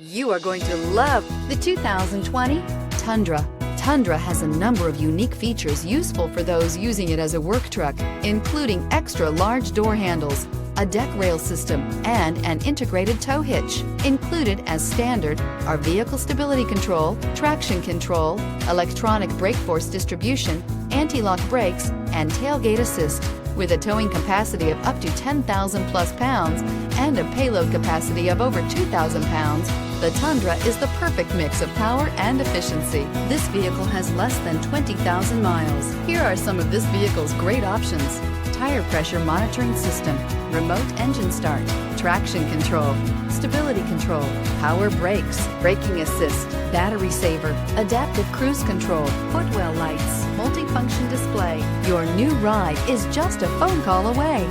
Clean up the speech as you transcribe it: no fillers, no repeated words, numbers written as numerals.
You are going to love the 2020 Tundra. Tundra has a number of unique features useful for those using it as a work truck, including extra large door handles, a deck rail system, and an integrated tow hitch. Included as standard are vehicle stability control, traction control, electronic brake force distribution, anti-lock brakes, and tailgate assist. With a towing capacity of up to 10,000 plus pounds and a payload capacity of over 2,000 pounds, the Tundra is the perfect mix of power and efficiency. This vehicle has less than 20,000 miles. Here are some of this vehicle's great options: tire pressure monitoring system, remote engine start, traction control, stability control, power brakes, braking assist, battery saver, adaptive cruise control, footwell lights, multifunction display. Your new ride is just a phone call away.